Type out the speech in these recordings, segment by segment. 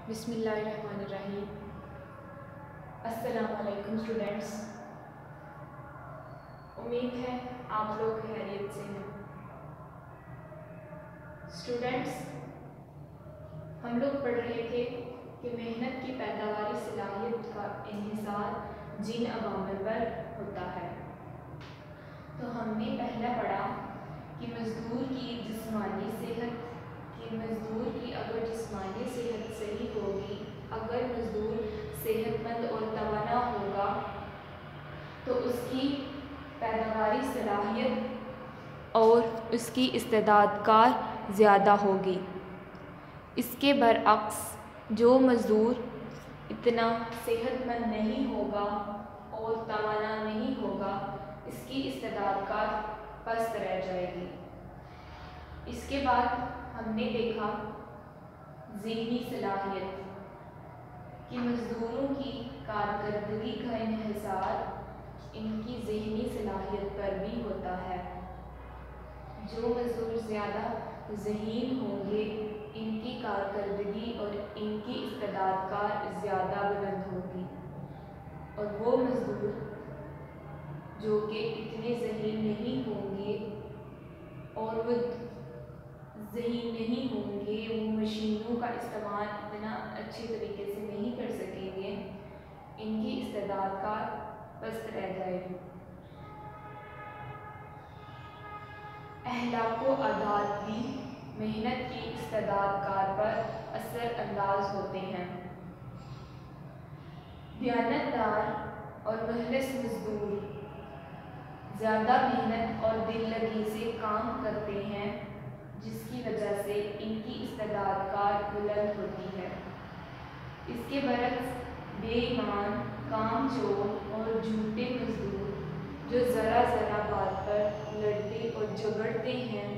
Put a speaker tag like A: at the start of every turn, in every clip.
A: बिस्मिल्लाहिर्रहमानिर्रहीम। अस्सलाम वालेकुम स्टूडेंट्स। उम्मीद है आप लोग खैरियत से हैं। स्टूडेंट्स, हम लोग पढ़ रहे थे कि मेहनत की पैदावारी सलाहियत का इन्हिसार जिन अवामिल पर होता है। तो हमने पहला पढ़ा कि मज़दूर की अगर जिस्मानी सेहत सही होगी, अगर मज़दूर सेहतमंद और तवाना होगा तो उसकी पैदावारी सलाहियत और उसकी इस्तेदाद कार ज़्यादा होगी। इसके बरअक्स जो मज़दूर इतना सेहतमंद नहीं होगा और तवाना नहीं होगा, इसकी इस्तेदाद कार पस्त रह जाएगी। इसके बाद हमने देखा ज़हनी सलाहियत कि मज़दूरों की कारकर्दगी का इन्हिसार इनकी ज़हनी सलाहियत पर भी होता है। जो मज़दूर ज़्यादा ज़हीन होंगे, इनकी कारकर्दगी और इनकी इस्तेदाद कार ज़्यादा बुलंद होगी, और वो मज़दूर जो कि इतने ज़हीन नहीं होंगे और वो ज़हीन नहीं होंगे, वो मशीनों का इस्तेमाल इतना अच्छे तरीके से नहीं कर सकेंगे, इनकी इस्तेदाद कार पस्त रह जाएगी। अहलाक व आदात भी मेहनत की इस्तेदाद कार पर असर अंदाज होते हैं। दयानतदार और मुखलिस मज़दूर ज़्यादा मेहनत और दिल लगी से काम करते हैं, जिसकी वजह से इनकी इस्तेदाद कार बुलंद होती है। इसके बरक्स बेईमान, कामचोर और झूठे मज़दूर जो ज़रा बात पर लड़ते और झगड़ते हैं,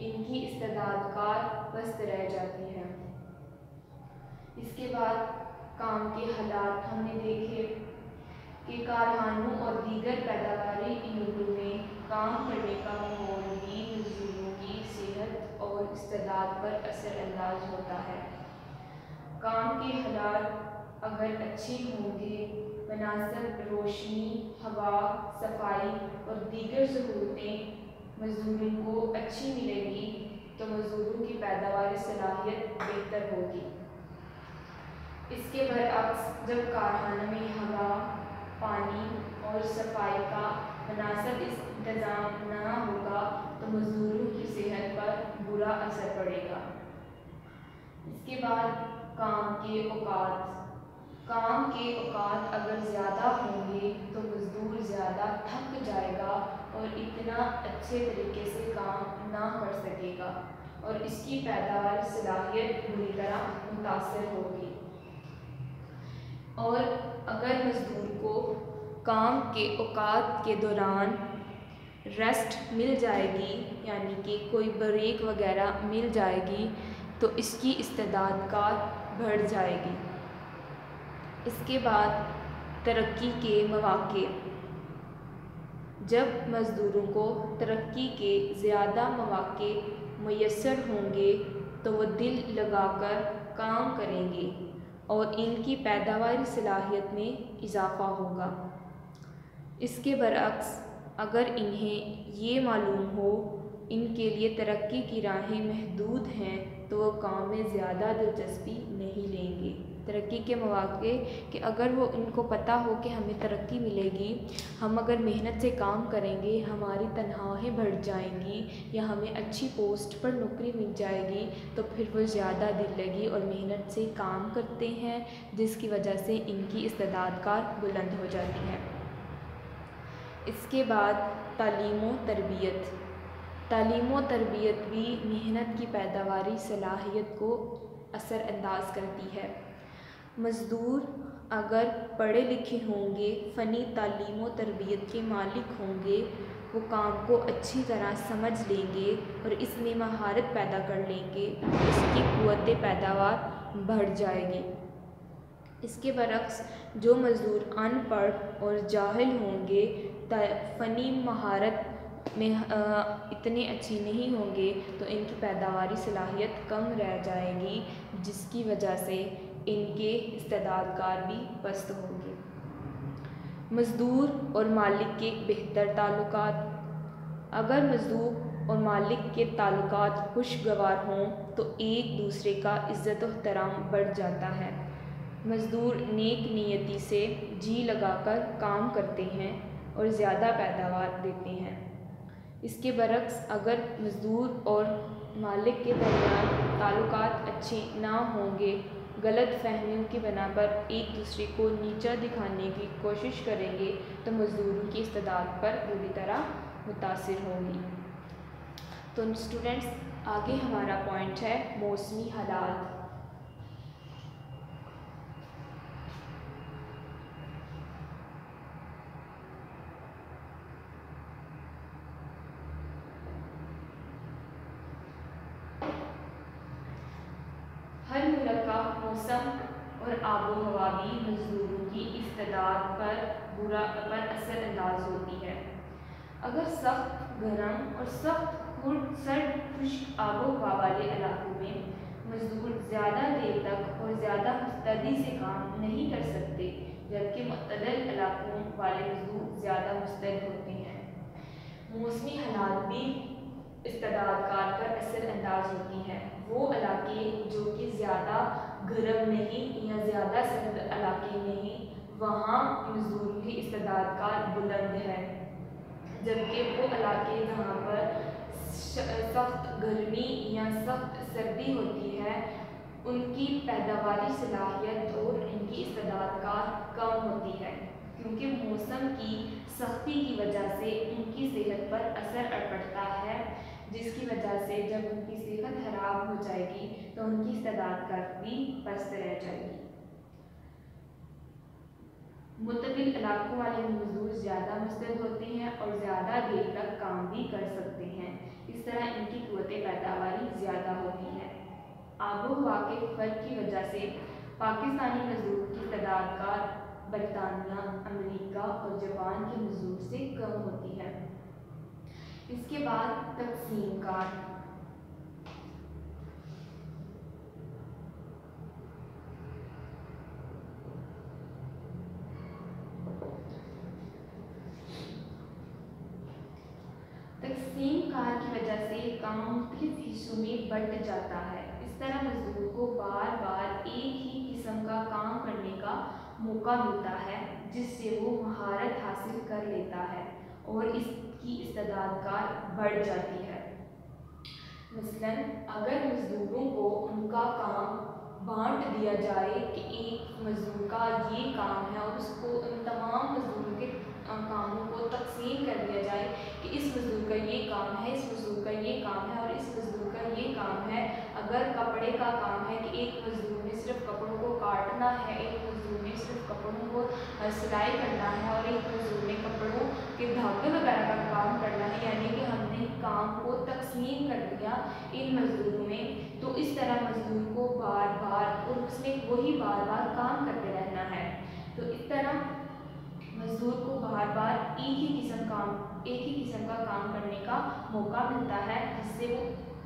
A: इनकी इस्तेदाद कार पस्त रह जाती है। इसके बाद काम के हालात हमने देखे कि कारखानों और दीगर पैदावारी इलाकों में काम करने का माहौल भी मज़दूरों की सेहत और इस्तेदाद पर असर अंदाज होता है। काम के हालात अगर अच्छे होंगे, मुनासिब रोशनी, हवा, सफाई और दीगर सहूलतें मज़दूरों को अच्छी मिलेंगी, तो मज़दूरों की पैदावारी सलाहियत बेहतर होगी। इसके बरअक्स जब कारखाने में हवा, पानी और सफाई का मुनासिब इंतज़ाम ना होगा, तो मज़दूरों की सेहत पर बुरा असर पड़ेगा। इसके बाद काम के औकात अगर ज़्यादा होंगे तो मज़दूर ज़्यादा थक जाएगा और इतना अच्छे तरीके से काम ना कर सकेगा, और इसकी पैदावार सलाहियत बुरी तरह मुतासर होगी। और अगर मज़दूर को काम के औकात के दौरान रेस्ट मिल जाएगी, यानी कि कोई ब्रेक वगैरह मिल जाएगी, तो इसकी इस्तेदाद कार बढ़ जाएगी। इसके बाद तरक्की के मौक़े। जब मज़दूरों को तरक्की के ज़्यादा मौक़े मुयस्सर होंगे, तो वो दिल लगाकर काम करेंगे और इनकी पैदावारी सलाहियत में इजाफ़ा होगा। इसके बरअक्स अगर इन्हें ये मालूम हो इनके लिए तरक्की की राहें महदूद हैं, तो वो काम में ज़्यादा दिलचस्पी नहीं लेंगे। तरक्की के मौक़े कि अगर वो इनको पता हो कि हमें तरक्की मिलेगी, हम अगर मेहनत से काम करेंगे, हमारी तनख्वाहें बढ़ जाएंगी या हमें अच्छी पोस्ट पर नौकरी मिल जाएगी, तो फिर वो ज़्यादा दिल लगी और मेहनत से काम करते हैं, जिसकी वजह से इनकी इस्तेदाद कार बुलंद हो जाती है। इसके बाद तालीम व तरबियत भी मेहनत की पैदावारी सलाहियत को असर अंदाज करती है। मज़दूर अगर पढ़े लिखे होंगे, फ़नी तालीम व तरबियत के मालिक होंगे, वो काम को अच्छी तरह समझ लेंगे और इसमें महारत पैदा कर लेंगे, उसकी क़ुव्वत पैदावार बढ़ जाएगी। इसके बरक्स जो मज़दूर अनपढ़ और जाहिल होंगे, फ़नी महारत में इतने अच्छे नहीं होंगे, तो इनकी पैदावारी सलाहियत कम रह जाएगी, जिसकी वजह से इनके इस्तेदादगार भी पस्त होंगे। मज़दूर और मालिक के बेहतर ताल्लुकात। अगर मज़दूर और मालिक के ताल्लुकात खुशगवार हों तो एक दूसरे का इज़्ज़त और एहतराम बढ़ जाता है। मज़दूर नेक नीयती से जी लगाकर काम करते हैं और ज़्यादा पैदावार देते हैं। इसके बरक्स अगर मज़दूर और मालिक के दरमियान ताल्लुकात अच्छे ना होंगे, गलत फहमियों की बना पर एक दूसरे को नीचा दिखाने की कोशिश करेंगे तो मज़दूरों की इस्तेदाद पर पूरी तरह मुतासिर होगी। तो स्टूडेंट्स, आगे हमारा पॉइंट है मौसमी हालात। हर मुल्क का मौसम और आबो हवा भी मज़दूरों की इस्तेदाद पर असरअंदाज होती है। अगर सख्त गर्म और सख्त सर्द खुश्क आबो हवा वाले इलाकों में मज़दूर ज़्यादा देर तक और ज़्यादा मुस्तैदी से काम नहीं कर सकते, जबकि मुतदल इलाकों वाले मज़दूर ज़्यादा मुस्तैद होते हैं। मौसमी हालात भी इस्तेदादगार पर असरअंदाज होती हैं। वो इलाके जो कि ज़्यादा गर्म नहीं या ज़्यादा सर्द इलाके नहीं, वहाँ मज़दूरों की इस्तेदादगार बुलंद है, जबकि वो इलाके जहाँ पर सख्त गर्मी या सख्त सर्दी होती है, उनकी पैदावारी सलाहियत और इनकी इस्तेदादगार कम होती है, क्योंकि मौसम की सख्ती की वजह से उनकी सेहत पर असर पड़ता है, जिसकी वजह से जब उनकी सेहत खराब हो जाएगी तो उनकी इस्तेदादगार भी पस्त रह जाएगी। मुतदिल इलाकों वाले मज़दूर ज़्यादा मुस्तैद होते हैं और ज़्यादा देर तक काम भी कर सकते हैं। इस तरह इनकी क़ुव्वत पैदावारी ज़्यादा होती है। आबो हवा के फ़र्क की वजह से पाकिस्तानी मज़दूर की इस्तेदादगार बरतानिया, अमेरिका और जापान के मज़दूर से कम होती है। इसके बाद तकसीम कार। तकसीम कार की वजह से काम मुख्तलिफ हिस्सों में बंट जाता है। इस तरह मजदूर को बार बार एक ही किस्म का काम करने का मौका मिलता है, जिससे वो महारत हासिल कर लेता है और इसकी इस्तेदादगार बढ़ जाती है। मसलन अगर मजदूरों को उनका काम बांट दिया जाए कि एक मजदूर का ये काम है और उसको उन तमाम मजदूरों के कामों को तकसीम कर दिया जाए कि इस मजदूर का ये काम है, इस मजदूर का ये काम है और इस मजदूर का ये काम है। अगर कपड़े का काम है कि एक मजदूर ने सिर्फ कपड़ों को काटना है, एक मजदूर ने सिर्फ कपड़ों को सिलाई करना है और एक मजदूर ने कपड़ों के धागे वगैरह का काम करना है, यानी कि हमने काम को तकसीम कर दिया इन मजदूरों में, तो इस तरह मजदूर को बार बार और उसने वही बार बार काम करते रहना है। तो इस तरह मजदूर को बार बार एक ही किस्म का काम करने का मौका मिलता है, जिससे वो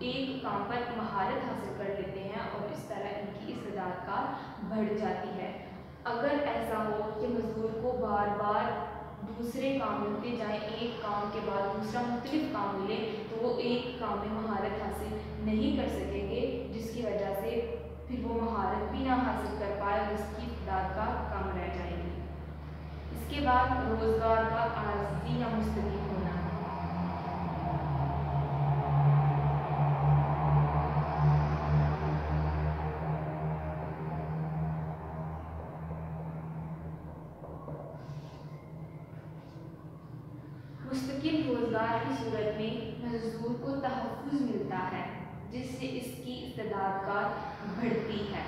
A: एक काम पर महारत हासिल कर लेते हैं और इस तरह इनकी इस्तेदादगार बढ़ जाती है। अगर ऐसा हो कि मजदूर को बार बार दूसरे काम मिलते जाएं, एक काम के बाद दूसरा मुख्तलिफ काम मिले, तो वो एक काम में महारत हासिल नहीं कर सकेंगे, जिसकी वजह से फिर वो महारत भी ना हासिल कर पाए और उसकी इस्तेदादगार कम रह जाएगी। इसके बाद रोज़गार का आर्जी या मुस्तकिल होना। मुस्तकिल रोज़गार की सूरत में मजदूर को तहफ़्फ़ुज़ मिलता है, जिससे इसकी इस्तेदादगार बढ़ती है,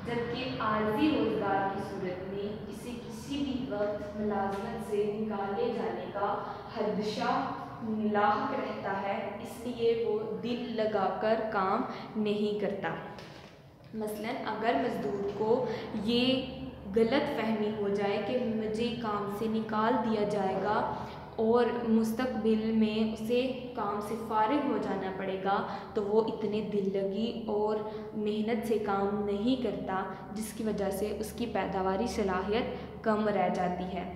A: जबकि आर्जी रोज़गार की सूरत में इसे किसी भी वक्त मुलाज़मत से निकाले जाने का खदशा लाहक रहता है, इसलिए वो दिल लगाकर काम नहीं करता। मसलन अगर मजदूर को ये गलत फहमी हो जाए कि मुझे काम से निकाल दिया जाएगा और मुस्तकबिल में उसे काम से फारिग हो जाना पड़ेगा तो वो इतने दिल लगी और मेहनत से काम नहीं करता, जिसकी वजह से उसकी पैदावारी सलाहियत कम रह जाती है।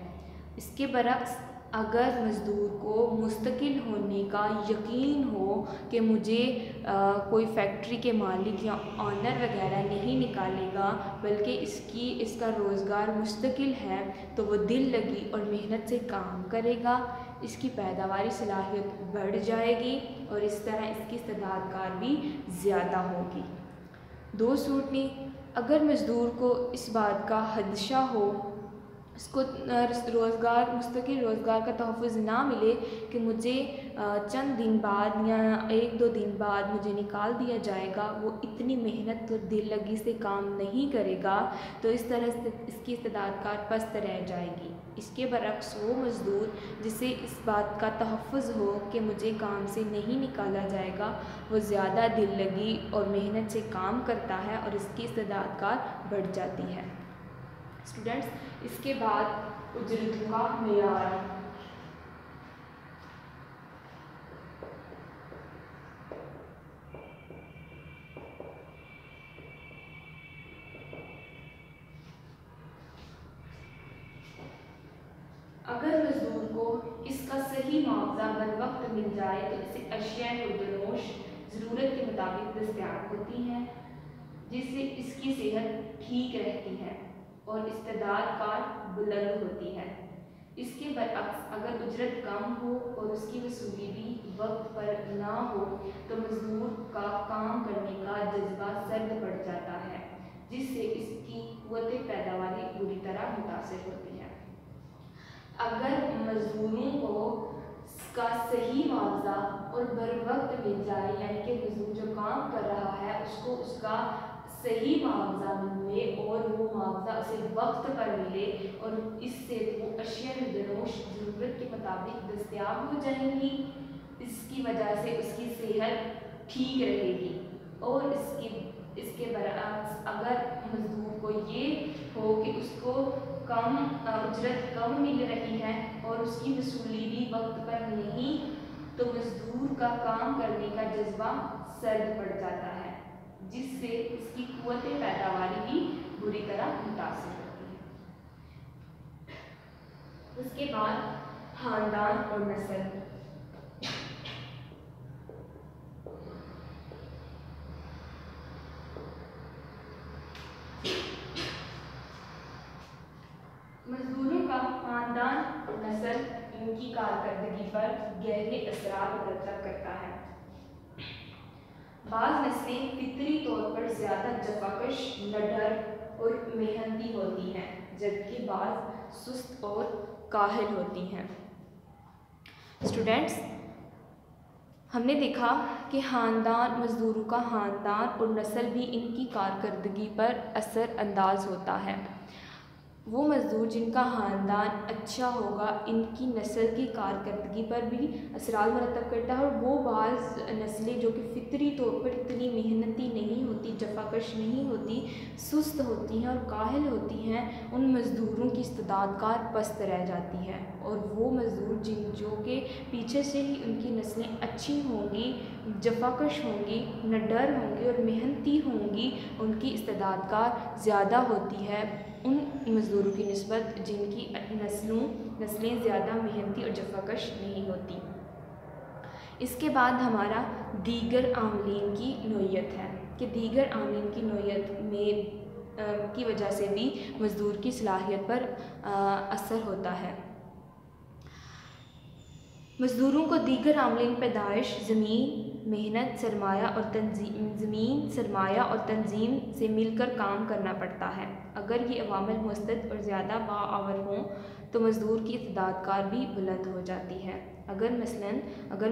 A: इसके बरक्स अगर मज़दूर को मुस्तकिल होने का यकीन हो कि मुझे कोई फैक्ट्री के मालिक या ऑनर वगैरह नहीं निकालेगा, बल्कि इसका रोज़गार मुस्तकिल है, तो वो दिल लगी और मेहनत से काम करेगा, इसकी पैदावारी सलाहियत बढ़ जाएगी और इस तरह इसकी इस्तेदादकार भी ज़्यादा होगी। दूसरी, अगर मज़दूर को इस बात का खदशा हो, उसको रोज़गार मुस्तकिल रोज़गार का तहफ़्फ़ुज़ ना मिले कि मुझे चंद दिन बाद या 1-2 दिन बाद मुझे निकाल दिया जाएगा, वो इतनी मेहनत और दिल लगी से काम नहीं करेगा, तो इस तरह से इसकी इस्तेदादकार पस्त रह जाएगी। इसके बरक्स वो मज़दूर जिसे इस बात का तहफ़्फ़ुज़ हो कि मुझे काम से नहीं निकाला जाएगा, वो ज़्यादा दिल लगी और मेहनत से काम करता है और इसकी इस्तेदादकार बढ़ जाती है। स्टूडेंट्स, इसके बाद उजरत का मेयार। अगर मज़दूर को इसका सही मुआवजा बर वक्त मिल जाए तो इसे अशियाए खुर्दनोश ज़रूरत के मुताबिक दस्तयाब होती हैं, जिससे इसकी सेहत ठीक रहती है और इस्तेदादकार बुलंद होती है। इसके बरअक्स अगर उजरत कम हो और उसकी वसूली भी वक्त पर ना हो तो मज़दूर का काम करने का जज्बा सर्द पड़ जाता है, जिससे इसकी क़ुव्वत पैदावारी बुरी तरह मुतासिर होती है। अगर मज़दूरों को का सही मुआवजा और बर वक्त मिल जाए, यानी कि मज़दूर जो काम कर रहा है उसको उसका सही मुआवजा मिले और वो मुआवजा उसे वक्त पर मिले और इससे वो अशिया खुर्दनोश ज़रूरत के मुताबिक दस्तयाब हो जाएंगी, इसकी वजह से उसकी सेहत ठीक रहेगी। और इसके बरअक्स अगर मज़दूर को ये हो कि उसको उजरत कम मिल रही है और उसकी वसूली भी वक्त पर नहीं, तो मज़दूर का काम करने का जज्बा सर्द पड़ जाता है, जिससे इसकी क़ुव्वत पैदावारी भी बुरी तरह मुतासिर होती है। उसके बाद ख़ानदान और नस्ल। मज़दूरों का ख़ानदान और नस्ल इनकी कारकर्दगी पर गहरे असरात मुरतब करता है। बाज़ नस्लें फितरी तौर पर ज़्यादा जफाकश, निडर और मेहनती होती हैं, जबकि बाज़ सुस्त और काहिल होती हैं। स्टूडेंट्स, हमने देखा कि ख़ानदान मज़दूरों का ख़ानदान और नस्ल भी इनकी कारकर्दगी पर असर अंदाज होता है। वो मज़दूर जिनका ख़ानदान अच्छा होगा इनकी नस्ल की कारकर्दगी पर भी असरात मुरतब करता है, और वो बाज़ नस्लें जो कि फितरी तौर पर इतनी मेहनती नहीं होती, जफाकश नहीं होती, सुस्त होती हैं और काहिल होती हैं, उन मज़दूरों की इस्तेदादकार पस्त रह जाती है। और वो मज़दूर जो कि पीछे से ही उनकी नस्लें अच्छी होंगी, जफाकश होंगी, निडर होंगी और मेहनती होंगी, उनकी इस्तेदादकार ज़्यादा होती है उन मज़दूरों की निस्बत जिनकी नस्लें ज़्यादा मेहनती और जफाकश नहीं होती। इसके बाद हमारा दीगर आमलीन की नोयत है कि दीगर आमलीन की नोयत में की वजह से भी मज़दूर की सलाहियत पर असर होता है। मज़दूरों को दीगर आमलीन पैदाइश, ज़मीन, मेहनत, सरमाया और तंजीम से मिलकर काम करना पड़ता है। अगर ये अवामिल मुस्तद और ज़्यादा बाआवर हों तो मज़दूर की इस्तेदादकार भी बुलंद हो जाती है। अगर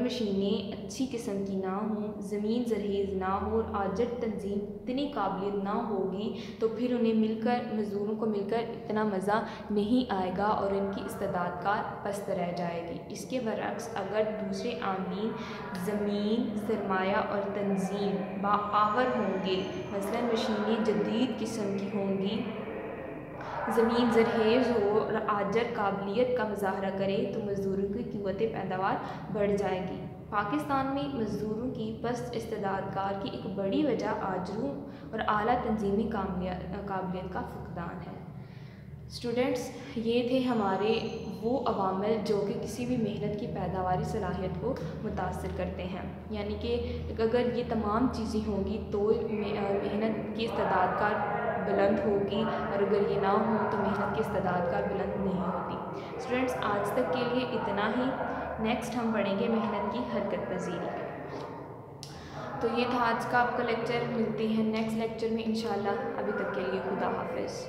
A: मशीनें अच्छी किस्म की ना हों, ज़मीन जरखेज़ ना हो और आजट तंजीम इतनी काबिलियत ना होगी तो फिर उन्हें मज़दूरों को मिलकर इतना मज़ा नहीं आएगा और इनकी इस्तेदादकार पस्त रह जाएगी। इसके बरअक्स अगर दूसरे आमीन ज़मीन, सरमाया और तंजीम बाआवर होंगे, मसलन मशीनें जदीद किस्म की होंगी, ज़मीन जरखेज़ हो और आजर काबिलियत का मुज़ाहरा करे, तो मज़दूरों की क़ुव्वत पैदावार बढ़ जाएगी। पाकिस्तान में मज़दूरों की पस्त इस्तेदादकार की एक बड़ी वजह आजरू और आला तंजीमी काबिलियत का फुकदान है। स्टूडेंट्स, ये थे हमारे वो अवामिल जो कि किसी भी मेहनत की पैदावारी सलाहियत को मुतासर करते हैं। यानी कि अगर ये तमाम चीज़ें होंगी तो मेहनत की इस्तेदादकार बुलंद होगी, और अगर ये ना हो तो मेहनत की इस्तेदादकार बुलंद नहीं होती। स्टूडेंट्स, आज तक के लिए इतना ही। नेक्स्ट हम पढ़ेंगे मेहनत की हरकत पजीरी। तो ये था आज का आपका लेक्चर। मिलते हैं नेक्स्ट लेक्चर में इंशाल्लाह। अभी तक के लिए खुदा हाफिज़।